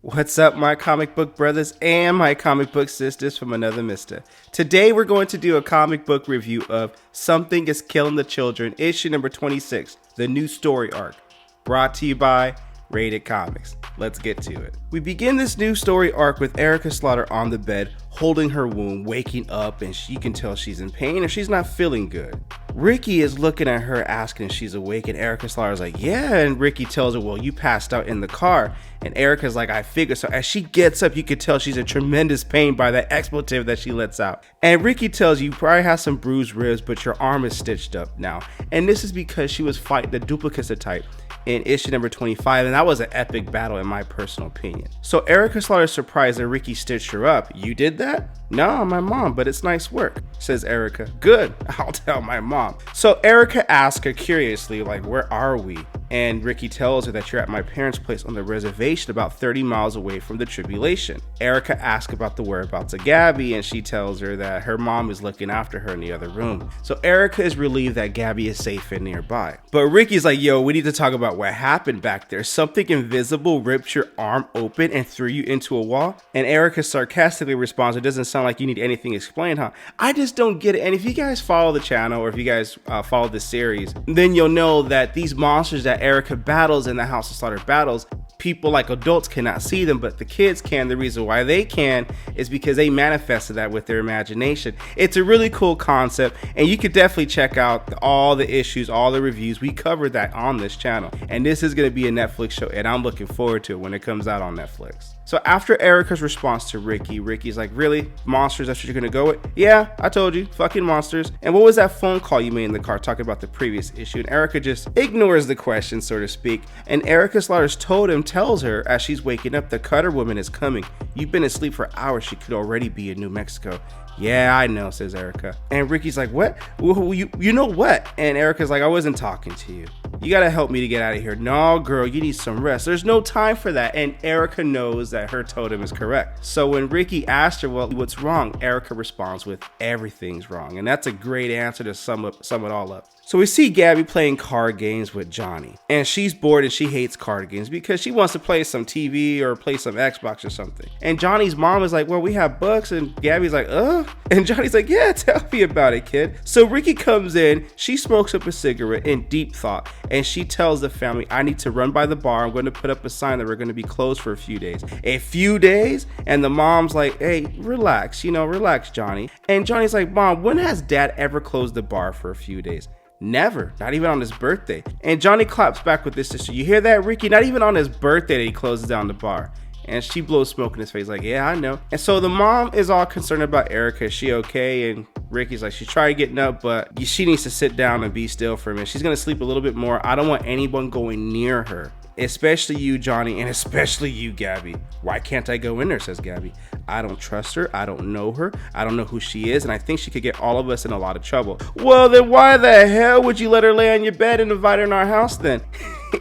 What's up, my comic book brothers and my comic book sisters from another mister? Today we're going to do a comic book review of Something is Killing the Children, issue number 26, the new story arc, brought to you by RatedComics. Let's get to it. We begin this new story arc with Erica Slaughter on the bed, holding her wound, waking up, and she can tell she's in pain or she's not feeling good. Ricky is looking at her, asking if she's awake, and Erica Slaughter's like, yeah, and Ricky tells her, well, you passed out in the car, and Erica's like, I figured so. As she gets up, you can tell she's in tremendous pain by that expletive that she lets out. And Ricky tells you probably have some bruised ribs, but your arm is stitched up now. And this is because she was fighting the duplicate type in issue number 25, and that was an epic battle in my personal opinion. So Erica Slaughter's surprised that Ricky stitched her up. You did that? No, my mom, but it's nice work, says Erica. Good, I'll tell my mom. So Erica asks her curiously, like, where are we? And Ricky tells her that you're at my parents' place on the reservation about 30 miles away from the tribulation. Erica asks about the whereabouts of Gabby, and she tells her that her mom is looking after her in the other room. So Erica is relieved that Gabby is safe and nearby. But Ricky's like, yo, we need to talk about what happened back there. Something invisible ripped your arm open and threw you into a wall? And Erica sarcastically responds, it doesn't sound like you need anything explained, huh? I just don't get it. And if you guys follow the channel, or if you guys follow this series, then you'll know that these monsters that Erica battles in the House of Slaughter battles, people like adults cannot see them, but the kids can. The reason why they can is because they manifested that with their imagination. It's a really cool concept, and you could definitely check out all the issues, all the reviews. We covered that on this channel, and this is going to be a Netflix show, and I'm looking forward to it when it comes out on Netflix. So after Erica's response to Ricky, Ricky's like, really? Monsters, that's what you're gonna go with? Yeah, I told you, fucking monsters. And what was that phone call you made in the car talking about the previous issue? And Erica just ignores the question, so to speak. And Erica Slaughter's totem tells her as she's waking up, the Cutter Woman is coming. You've been asleep for hours, she could already be in New Mexico. Yeah, I know, says Erica. And Ricky's like, what? You know what? And Erica's like, I wasn't talking to you. You gotta help me to get out of here. No, girl, you need some rest. There's no time for that. And Erica knows that her totem is correct. So when Ricky asked her, well, what's wrong? Erica responds with, everything's wrong. And that's a great answer to sum it all up. So we see Gabby playing card games with Johnny, and she's bored and she hates card games because she wants to play some TV or play some Xbox or something. And Johnny's mom is like, well, we have books, and Gabby's like, and Johnny's like, yeah, tell me about it, kid. So Ricky comes in, she smokes up a cigarette in deep thought, and she tells the family, I need to run by the bar. I'm going to put up a sign that we're going to be closed for a few days. A few days? And the mom's like, hey, relax, relax, Johnny. And Johnny's like, Mom, when has Dad ever closed the bar for a few days? Never, not even on his birthday. And Johnny claps back with this sister. You hear that, Ricky? Not even on his birthday that he closes down the bar. And she blows smoke in his face like, yeah, I know. And so the mom is all concerned about Erica. Is she okay? And Ricky's like, she tried getting up, but she needs to sit down and be still for a minute. She's gonna sleep a little bit more. I don't want anyone going near her. Especially you, Johnny, and especially you, Gabby. Why can't I go in there, says Gabby. I don't trust her. I don't know her. I don't know who she is, and I think she could get all of us in a lot of trouble. Well, then why the hell would you let her lay on your bed and invite her in our house then?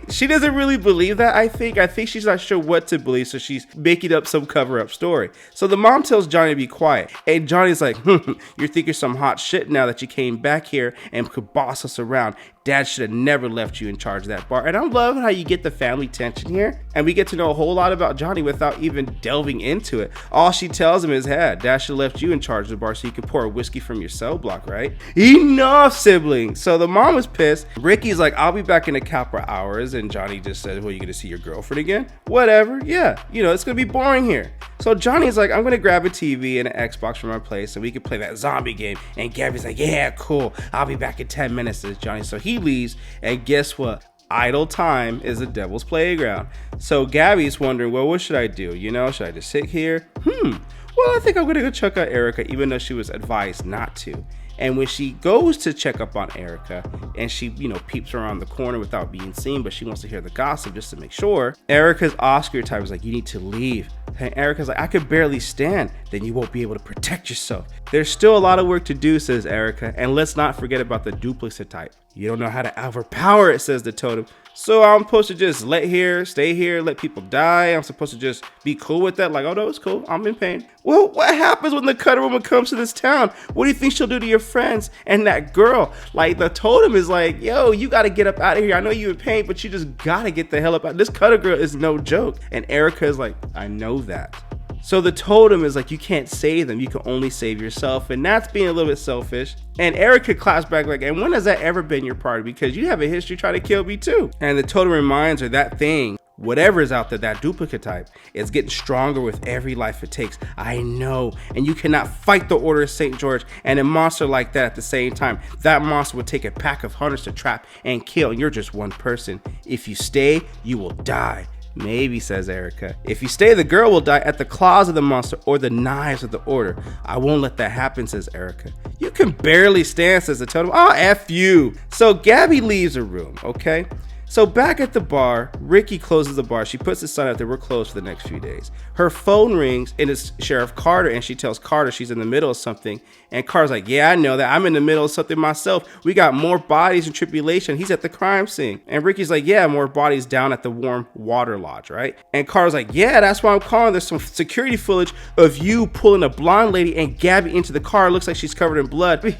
She doesn't really believe that, I think she's not sure what to believe, so she's making up some cover-up story. So the mom tells Johnny to be quiet, and Johnny's like, you're thinking some hot shit now that you came back here and could boss us around. Dad should have never left you in charge of that bar. And I'm loving how you get the family tension here, and we get to know a whole lot about Johnny without even delving into it. All she tells him is, hey, Dad should have left you in charge of the bar so you could pour a whiskey from your cell block, right? Enough, sibling. So the mom is pissed. Ricky's like, I'll be back in a couple of hours. And Johnny just says, well, you gonna see your girlfriend again? Whatever, yeah, it's gonna be boring here. So Johnny's like, I'm gonna grab a TV and an Xbox from our place so we can play that zombie game. And Gabby's like, yeah, cool, I'll be back in 10 minutes, says Johnny. So he leaves, and guess what? Idle time is the devil's playground. So Gabby's wondering, well, what should I do? Should I just sit here? Well, I think I'm gonna go check out Erica, even though she was advised not to. And when she goes to check up on Erica, and she, peeps around the corner without being seen, but she wants to hear the gossip just to make sure, Erica's Oscar type is like, you need to leave. And Erica's like, I could barely stand. Then you won't be able to protect yourself. There's still a lot of work to do, says Erica. And let's not forget about the duplicate type. You don't know how to overpower it, says the totem. So I'm supposed to just stay here, let people die? I'm supposed to just be cool with that? Like, oh no, it's cool, I'm in pain. Well, what happens when the Cutter Woman comes to this town? What do you think she'll do to your friends and that girl? Like, the totem is like, yo, you gotta get up out of here. I know you're in pain, but you just gotta get the hell up out. This Cutter girl is no joke. And Erica is like, I know that. So the totem is like, you can't save them, you can only save yourself, and that's being a little bit selfish. And Erica claps back like, and when has that ever been your part? Because you have a history trying to kill me too. And the totem reminds her that thing, whatever is out there, that duplicate type, is getting stronger with every life it takes. I know, and you cannot fight the Order of St. George and a monster like that at the same time. That monster would take a pack of hunters to trap and kill, and you're just one person. If you stay, you will die. Maybe, says Erica. If you stay, the girl will die at the claws of the monster or the knives of the Order. I won't let that happen, says Erica. You can barely stand, says the totem. Oh, F you. So Gabby leaves her room, okay? So back at the bar, Ricky closes the bar. She puts the sign out there, we're closed for the next few days. Her phone rings and it's Sheriff Carter, and she tells Carter she's in the middle of something. And Carter's like, yeah, I know that. I'm in the middle of something myself. We got more bodies in tribulation. He's at the crime scene. And Ricky's like, yeah, more bodies down at the warm water lodge, right? And Carter's like, yeah, that's why I'm calling. There's some security footage of you pulling a blonde lady and Gabby into the car. It looks like she's covered in blood.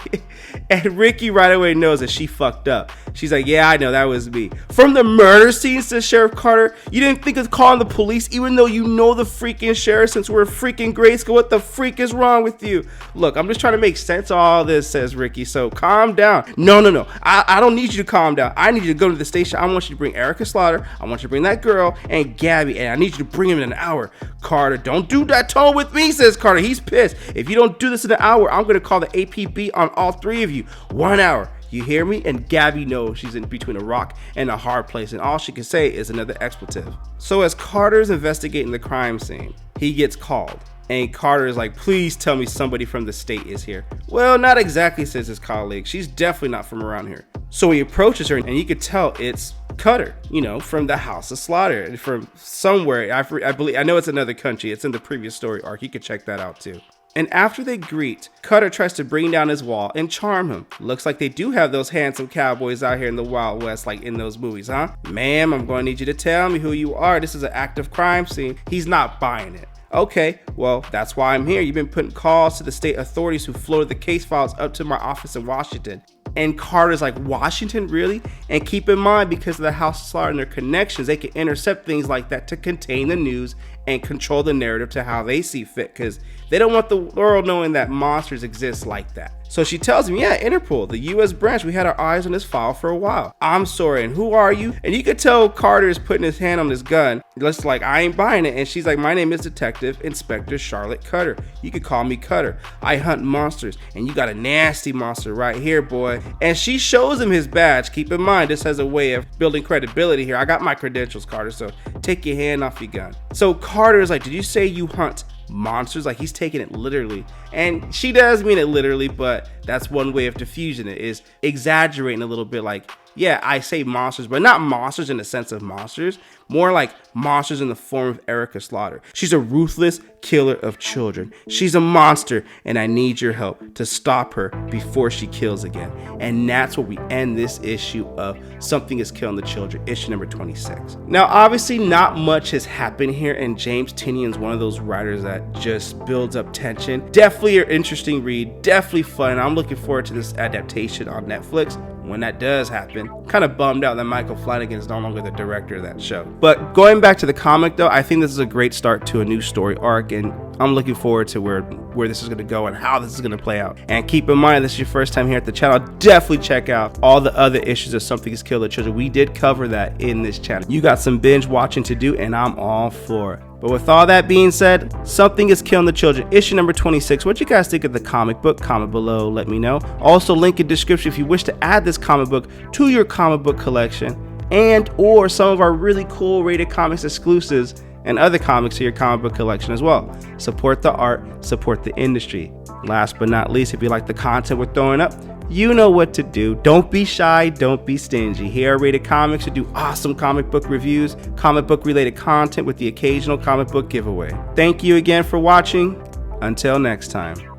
And Ricky right away knows that she fucked up. She's like, yeah, I know, that was me. From the murder scene, says Sheriff Carter, you didn't think of calling the police even though you know the freaking sheriff since we're freaking grade school. What the freak is wrong with you? Look, I'm just trying to make sense of all this, says Ricky, so calm down. No. I don't need you to calm down. I need you to go to the station. I want you to bring Erica Slaughter. I want you to bring that girl and Gabby, and I need you to bring him in an hour. Carter, don't do that tone with me, says Carter. He's pissed. If you don't do this in an hour, I'm going to call the APB on all three of you. 1 hour. You hear me? And Gabby knows she's in between a rock and a hard place, and all she can say is another expletive. So as Carter's investigating the crime scene, he gets called. And Carter is like, please tell me somebody from the state is here. Well, not exactly, says his colleague. She's definitely not from around here. So he approaches her, and you could tell it's Cutter, from the House of Slaughter, from somewhere. I know it's another country. It's in the previous story arc. You could check that out too. And after they greet, Cutter tries to bring down his wall and charm him. Looks like they do have those handsome cowboys out here in the Wild West like in those movies, huh? Ma'am, I'm going to need you to tell me who you are. This is an active crime scene. He's not buying it. Okay, well, that's why I'm here. You've been putting calls to the state authorities who floated the case files up to my office in Washington. And Carter's like, Washington, really? And keep in mind, because of the House of Slaughter and their connections, they can intercept things like that to contain the news and control the narrative to how they see fit, because they don't want the world knowing that monsters exist like that. So she tells him, yeah, Interpol, the US branch, we had our eyes on this file for a while. I'm sorry, and who are you? And you could tell Carter is putting his hand on his gun. Just like, I ain't buying it. And she's like, my name is Detective Inspector Charlotte Cutter. You could call me Cutter. I hunt monsters, and you got a nasty monster right here, boy. And she shows him his badge. Keep in mind, this has a way of building credibility here. I got my credentials, Carter, so take your hand off your gun. So Carter is like, did you say you hunt monsters? Like, he's taking it literally, and she does mean it literally, but that's one way of diffusing it, is exaggerating a little bit. Like, yeah, I say monsters, but not monsters in the sense of monsters, more like monsters in the form of Erica Slaughter. She's a ruthless killer of children. She's a monster, and I need your help to stop her before she kills again. And that's where we end this issue of Something is Killing the Children, issue number 26. Now, obviously, not much has happened here, and James Tynion's one of those writers that just builds up tension. Definitely an interesting read, definitely fun. I'm looking forward to this adaptation on Netflix when that does happen. Kind of bummed out that Michael Flanagan is no longer the director of that show. But going back to the comic though, I think this is a great start to a new story arc, and I'm looking forward to where this is going to go and how this is going to play out. And keep in mind, this is your first time here at the channel, definitely check out all the other issues of Something is Killing the Children. We did cover that in this channel. You got some binge watching to do, and I'm all for it. But with all that being said, Something is Killing the Children, issue number 26. What you guys think of the comic book? Comment below, let me know. Also, link in description if you wish to add this comic book to your comic book collection, and or some of our really cool Rated Comics exclusives and other comics to your comic book collection as well. Support the art, support the industry. Last but not least, if you like the content we're throwing up, you know what to do. Don't be shy, don't be stingy. Here at Rated Comics, we do awesome comic book reviews, comic book related content with the occasional comic book giveaway. Thank you again for watching. Until next time.